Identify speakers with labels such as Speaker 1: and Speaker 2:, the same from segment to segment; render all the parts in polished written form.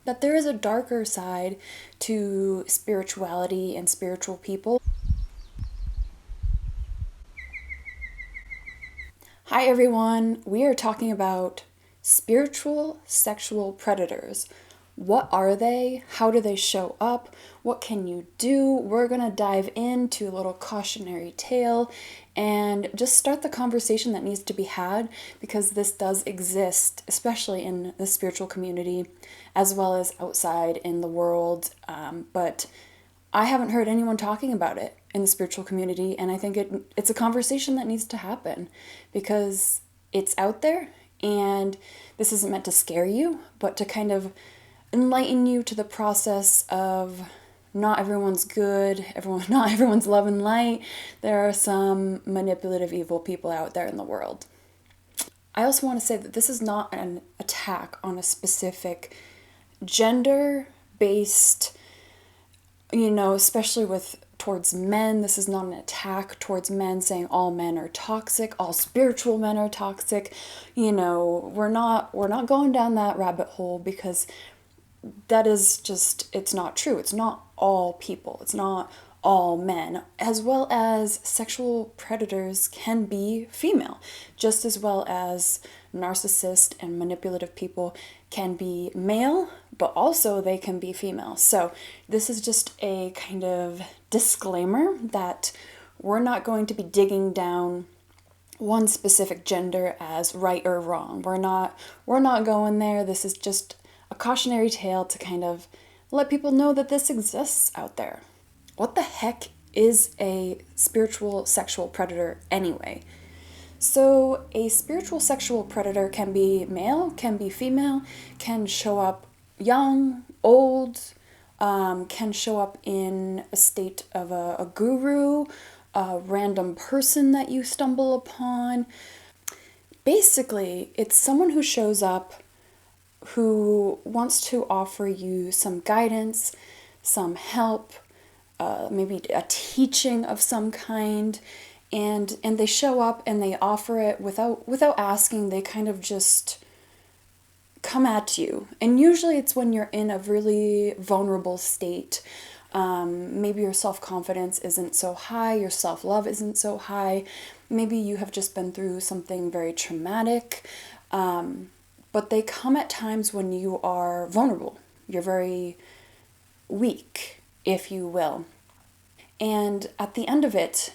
Speaker 1: that there is a darker side to spirituality and spiritual people. Hi everyone, we are talking about spiritual sexual predators. What are they? How do they show up? What can you do? We're going to dive into a little cautionary tale and just start the conversation that needs to be had, because this does exist, especially in the spiritual community as well as outside in the world. But I haven't heard anyone talking about it in the spiritual community, and I think it's a conversation that needs to happen because it's out there, and this isn't meant to scare you, but to kind of enlighten you to the process of not everyone's good, not everyone's love and light. There are some manipulative, evil people out there in the world. I also want to say that this is not an attack on a specific gender-based, especially towards men. This is not an attack towards men, saying all men are toxic, all spiritual men are toxic. We're not going down that rabbit hole, because that is just, it's not true. It's not all people. It's not all men, as well as sexual predators can be female, just as well as narcissist and manipulative people can be male, but also they can be female. So this is just a kind of disclaimer that we're not going to be digging down one specific gender as right or wrong. We're not going there. This is just a cautionary tale to kind of let people know that this exists out there. What the heck is a spiritual sexual predator anyway? So a spiritual sexual predator can be male, can be female, can show up young, old, can show up in a state of a guru, a random person that you stumble upon. Basically, it's someone who shows up who wants to offer you some guidance, some help, maybe a teaching of some kind, and they show up and they offer it without asking. They kind of just come at you, and usually it's when you're in a really vulnerable state. Maybe your self-confidence isn't so high, your self-love isn't so high, maybe you have just been through something very traumatic, but they come at times when you are vulnerable, you're very weak, if you will. And at the end of it,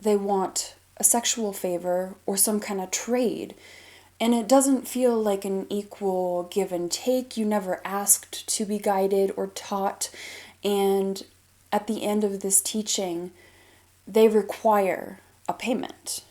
Speaker 1: they want a sexual favor or some kind of trade. And it doesn't feel like an equal give and take. You never asked to be guided or taught. And at the end of this teaching, they require a payment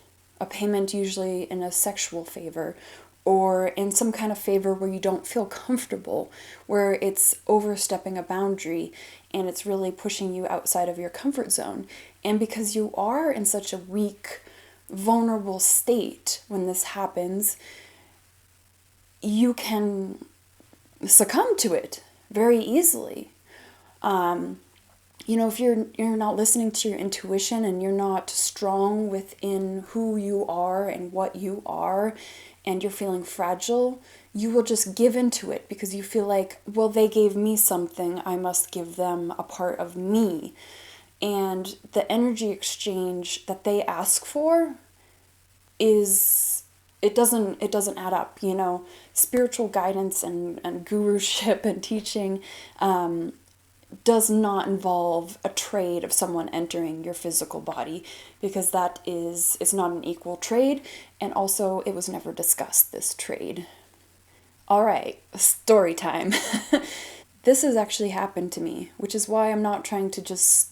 Speaker 1: usually in a sexual favor, or in some kind of favor where you don't feel comfortable, where it's overstepping a boundary and it's really pushing you outside of your comfort zone. And because you are in such a weak, vulnerable state when this happens, you can succumb to it very easily. If you're not listening to your intuition and you're not strong within who you are and what you are, and you're feeling fragile, you will just give into it because you feel like, well, they gave me something, I must give them a part of me. And the energy exchange that they ask for it doesn't add up. Spiritual guidance and guruship and teaching does not involve a trade of someone entering your physical body, because it's not an equal trade, and also it was never discussed, this trade. All right, story time. This has actually happened to me, which is why I'm not trying to just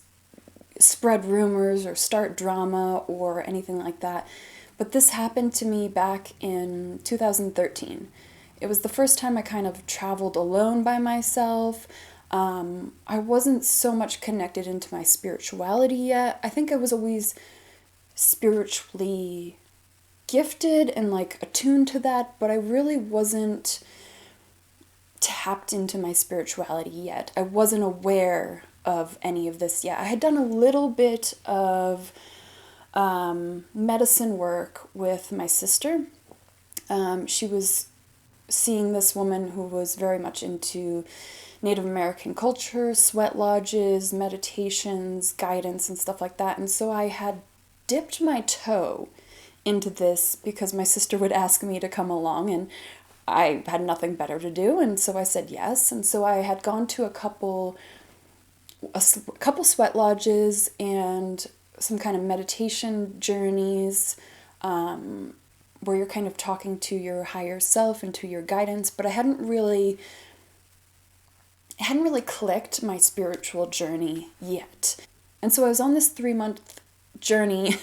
Speaker 1: spread rumors or start drama or anything like that. But this happened to me back in 2013. It was the first time I kind of traveled alone by myself. I wasn't so much connected into my spirituality yet. I think I was always spiritually gifted and attuned to that, but I really wasn't tapped into my spirituality yet. I wasn't aware of any of this yet. I had done a little bit of medicine work with my sister. She was seeing this woman who was very much into Native American culture, sweat lodges, meditations, guidance, and stuff like that. And so I had dipped my toe into this because my sister would ask me to come along, and I had nothing better to do, and so I said yes. And so I had gone to a couple sweat lodges and some kind of meditation journeys, where you're kind of talking to your higher self and to your guidance, but I hadn't really clicked my spiritual journey yet. And so I was on this 3-month journey,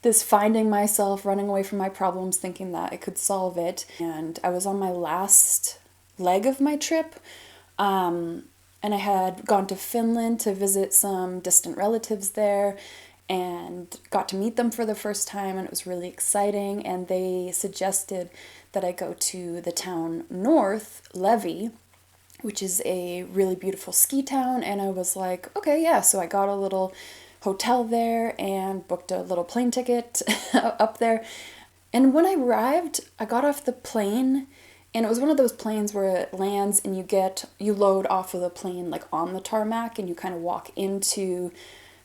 Speaker 1: this finding myself, running away from my problems, thinking that I could solve it. And I was on my last leg of my trip. And I had gone to Finland to visit some distant relatives there and got to meet them for the first time, and it was really exciting. And they suggested that I go to the town north, Levi, which is a really beautiful ski town. And I was like, okay, yeah. So I got a little hotel there and booked a little plane ticket up there. And when I arrived, I got off the plane, and it was one of those planes where it lands and you load off of the plane like on the tarmac, and you kind of walk into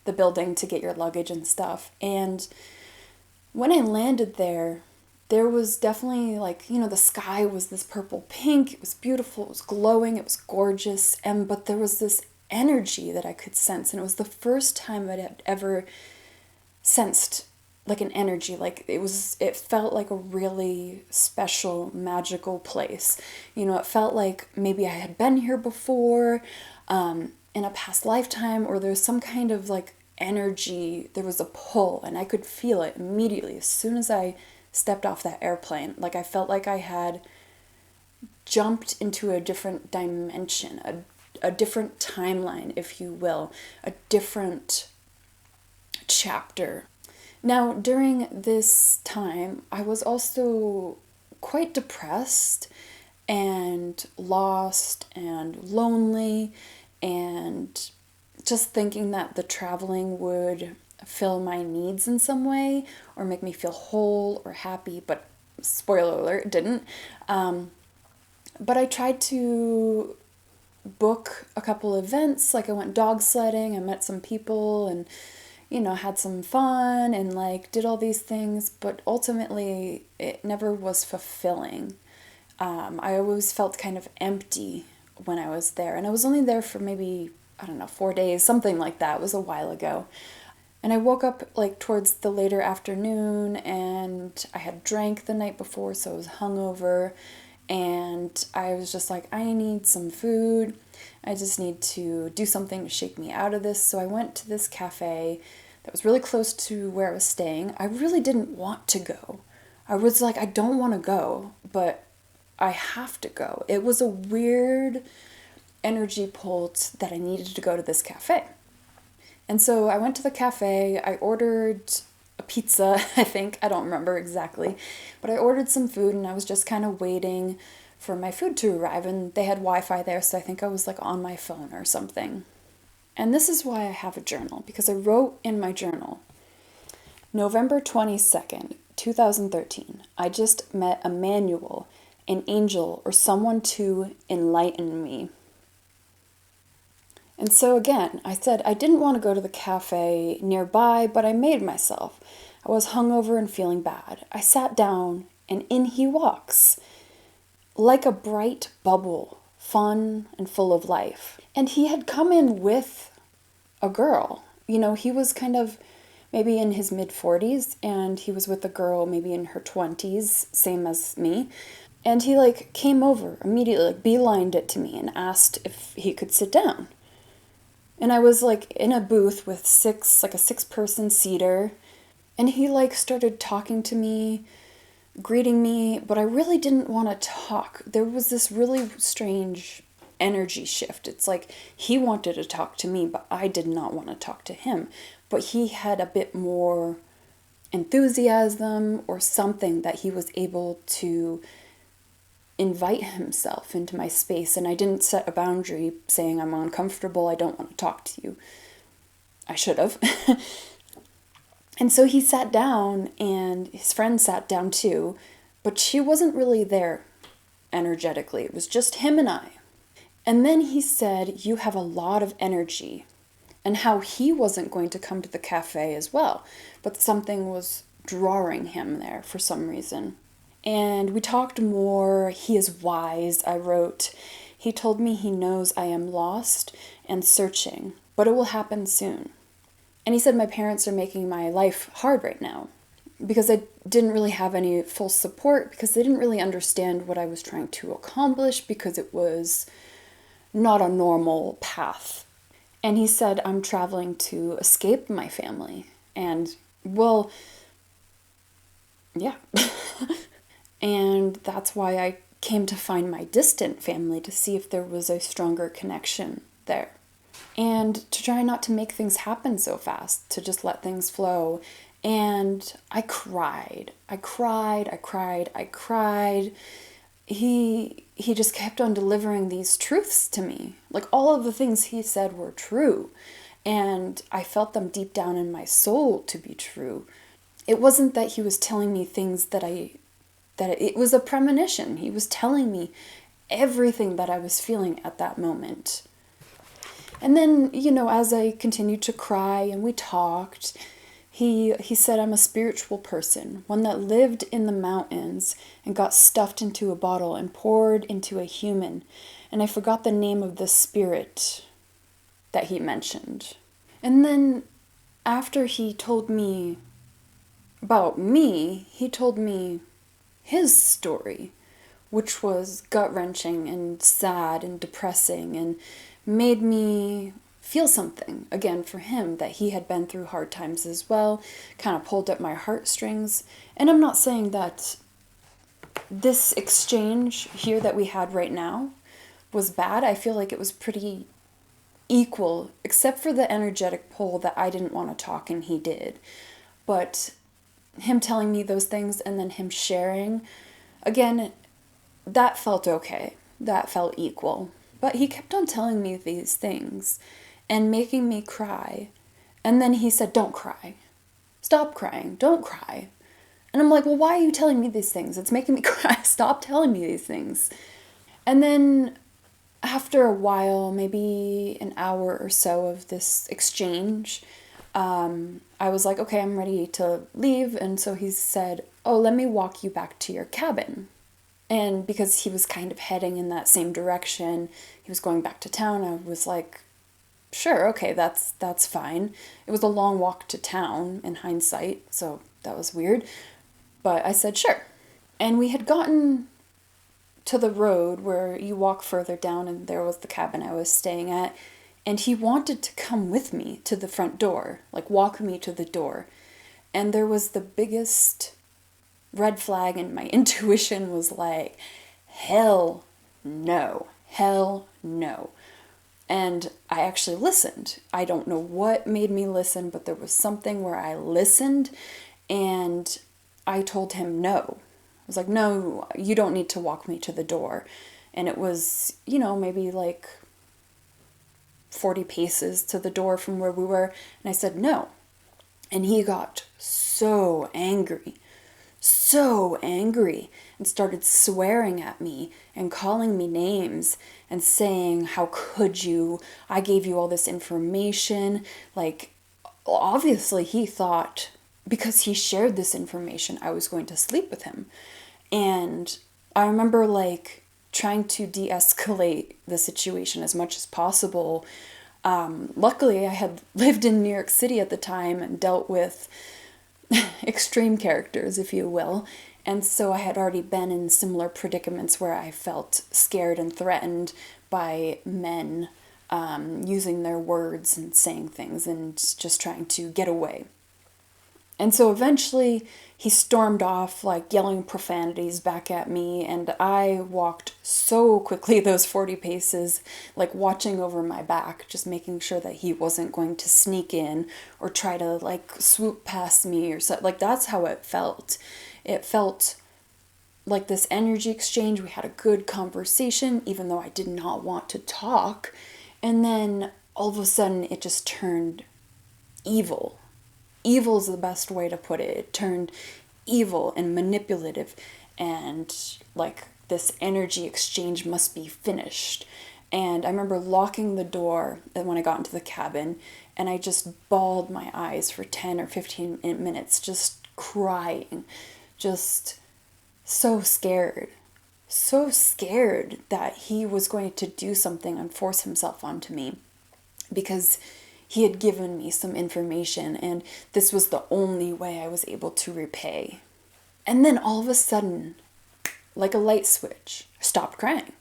Speaker 1: the building to get your luggage and stuff. And when I landed there was definitely like, the sky was this purple pink. It was beautiful. It was glowing. It was gorgeous. But there was this energy that I could sense. And it was the first time I had ever sensed like an energy. Like it felt like a really special, magical place. It felt like maybe I had been here before, in a past lifetime, or there's some kind of like energy. There was a pull, and I could feel it immediately as soon as I stepped off that airplane. Like I felt like I had jumped into a different dimension, a different timeline, if you will, a different chapter. Now, during this time, I was also quite depressed and lost and lonely, and just thinking that the traveling would fill my needs in some way or make me feel whole or happy, but spoiler alert, it didn't. But I tried to book a couple events, like I went dog sledding, I met some people, and had some fun and like did all these things, but ultimately it never was fulfilling. I always felt kind of empty when I was there, and I was only there for maybe, 4 days, something like that. It was a while ago. And I woke up like towards the later afternoon, and I had drank the night before, so I was hungover, and I was just like, I need some food. I just need to do something to shake me out of this. So I went to this cafe that was really close to where I was staying. I really didn't want to go. I was like, I don't want to go, but I have to go. It was a weird energy pull that I needed to go to this cafe. And so I went to the cafe. I ordered a pizza, I think. I don't remember exactly. But I ordered some food, and I was just kind of waiting for my food to arrive. And they had Wi-Fi there, so I think I was like on my phone or something. And this is why I have a journal, because I wrote in my journal, November 22nd, 2013, I just met Emmanuel, an angel, or someone to enlighten me. And so again, I said I didn't want to go to the cafe nearby, but I made myself. I was hungover and feeling bad. I sat down, and in he walks, like a bright bubble, fun and full of life. And he had come in with a girl. He was kind of maybe in his mid-40s, and he was with a girl maybe in her 20s, same as me. And he like came over immediately, like beelined it to me and asked if he could sit down. And I was like in a booth with a 6-person seater, and he like started talking to me, greeting me, but I really didn't want to talk. There was this really strange energy shift. It's like he wanted to talk to me, but I did not want to talk to him. But he had a bit more enthusiasm or something that he was able to invite himself into my space, and I didn't set a boundary saying I'm uncomfortable, I don't want to talk to you. I should have. And so he sat down, and his friend sat down too, but she wasn't really there energetically. It was just him and I. And then he said, you have a lot of energy, and how he wasn't going to come to the cafe as well, but something was drawing him there for some reason. And we talked more. He is wise, I wrote. He told me he knows I am lost and searching, but it will happen soon. And he said my parents are making my life hard right now because I didn't really have any full support, because they didn't really understand what I was trying to accomplish, because it was not a normal path. And he said, I'm traveling to escape my family. And, well, yeah. And that's why I came to find my distant family, to see if there was a stronger connection there. And to try not to make things happen so fast, to just let things flow. And I cried. He just kept on delivering these truths to me. Like, all of the things he said were true. And I felt them deep down in my soul to be true. It wasn't that he was telling me things that it was a premonition. He was telling me everything that I was feeling at that moment. And then, as I continued to cry and we talked, he said, I'm a spiritual person, one that lived in the mountains and got stuffed into a bottle and poured into a human. And I forgot the name of the spirit that he mentioned. And then after he told me about me, he told me his story, which was gut-wrenching and sad and depressing, and made me feel something again for him, that he had been through hard times as well, kind of pulled at my heartstrings. And I'm not saying that this exchange here that we had right now was bad. I feel like it was pretty equal, except for the energetic pull that I didn't want to talk and he did. But him telling me those things and then him sharing, again, that felt okay. That felt equal. But he kept on telling me these things and making me cry. And then he said, don't cry. Stop crying. Don't cry. And I'm like, well, why are you telling me these things? It's making me cry. Stop telling me these things. And then after a while, maybe an hour or so of this exchange, I was like, okay, I'm ready to leave. And so he said, oh, let me walk you back to your cabin. And because he was kind of heading in that same direction, he was going back to town, I was like, sure, okay, that's fine. It was a long walk to town in hindsight, so that was weird. But I said, sure. And we had gotten to the road where you walk further down, and there was the cabin I was staying at. And he wanted to come with me to the front door, like walk me to the door. And there was the biggest red flag, and my intuition was like, hell no. And I actually listened. I don't know what made me listen, but there was something where I listened, and I told him no. I was like, no, you don't need to walk me to the door. And it was, maybe like 40 paces to the door from where we were. And I said no. And he got so angry, and started swearing at me and calling me names and saying, how could you? I gave you all this information. Like, obviously he thought because he shared this information, I was going to sleep with him. And I remember trying to de-escalate the situation as much as possible. Luckily, I had lived in New York City at the time and dealt with extreme characters, if you will. And so I had already been in similar predicaments where I felt scared and threatened by men using their words and saying things and just trying to get away. And so eventually he stormed off, yelling profanities back at me, and I walked so quickly those 40 paces, watching over my back, just making sure that he wasn't going to sneak in or try to, swoop past me or so. That's how it felt. It felt like this energy exchange. We had a good conversation, even though I did not want to talk. And then all of a sudden it just turned evil. Evil is the best way to put it. It turned evil and manipulative, and this energy exchange must be finished. And I remember locking the door when I got into the cabin, and I just bawled my eyes for 10 or 15 minutes, just crying, just so scared that he was going to do something and force himself onto me, because he had given me some information and this was the only way I was able to repay. And then all of a sudden, like a light switch, I stopped crying.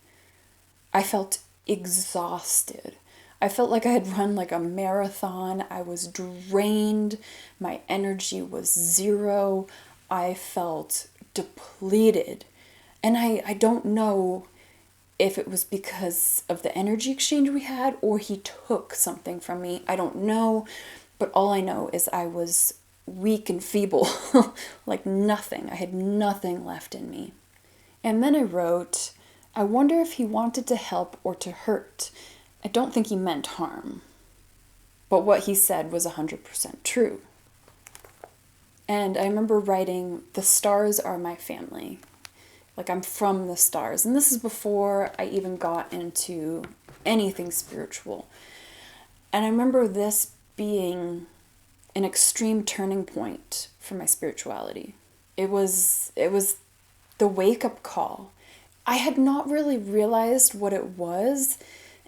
Speaker 1: I felt exhausted. I felt like I had run like a marathon. I was drained. My energy was zero. I felt depleted. And I don't know if it was because of the energy exchange we had or he took something from me. I don't know. But all I know is I was weak and feeble, like nothing. I had nothing left in me. And then I wrote, I wonder if he wanted to help or to hurt. I don't think he meant harm. But what he said was 100% true. And I remember writing, the stars are my family. Like, I'm from the stars. And this is before I even got into anything spiritual. And I remember this being an extreme turning point for my spirituality. It was the wake-up call. I had not really realized what it was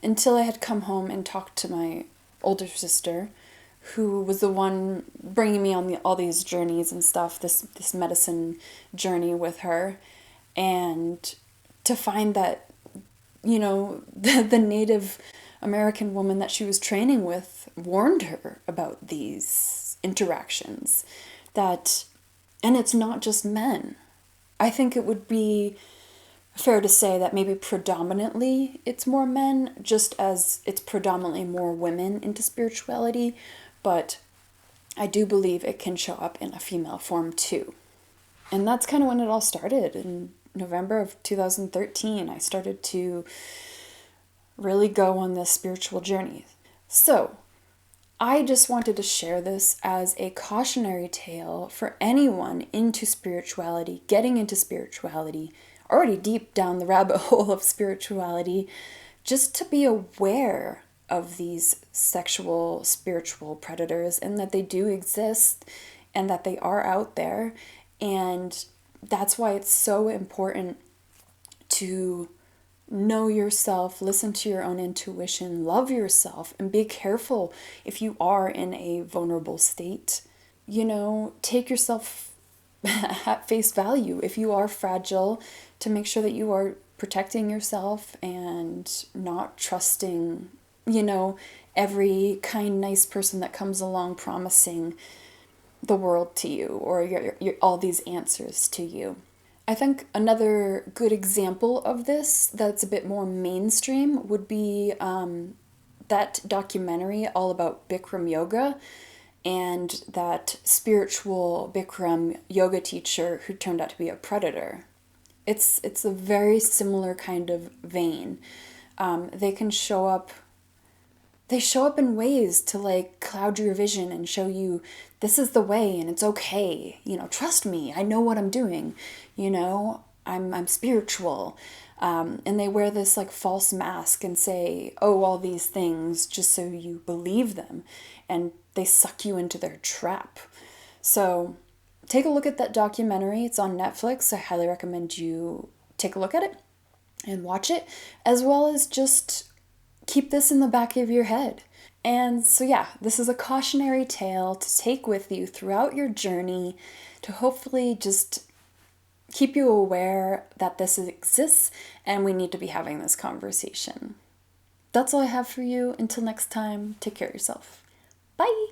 Speaker 1: until I had come home and talked to my older sister, who was the one bringing me on all these journeys and stuff, this medicine journey with her. And to find that, the Native American woman that she was training with warned her about these interactions. And it's not just men. I think it would be fair to say that maybe predominantly it's more men, just as it's predominantly more women into spirituality, but I do believe it can show up in a female form too. And that's kind of when it all started. In November of 2013, I started to really go on this spiritual journey. So, I just wanted to share this as a cautionary tale for anyone into spirituality, getting into spirituality, already deep down the rabbit hole of spirituality, just to be aware of these sexual, spiritual predators and that they do exist and that they are out there. And that's why it's so important to know yourself, listen to your own intuition, love yourself, and be careful if you are in a vulnerable state. Take yourself at face value. If you are fragile, to make sure that you are protecting yourself and not trusting, every kind, nice person that comes along promising the world to you or your all these answers to you. I think another good example of this that's a bit more mainstream would be that documentary all about Bikram yoga and that spiritual Bikram yoga teacher who turned out to be a predator. It's a very similar kind of vein. They show up in ways to cloud your vision and show you this is the way and it's okay. Trust me, I know what I'm doing. I'm spiritual. And they wear this false mask and say, oh, all these things just so you believe them. And they suck you into their trap. So take a look at that documentary. It's on Netflix. I highly recommend you take a look at it and watch it, as well as just keep this in the back of your head. And so yeah, this is a cautionary tale to take with you throughout your journey to hopefully just keep you aware that this exists and we need to be having this conversation. That's all I have for you. Until next time, take care of yourself. Bye!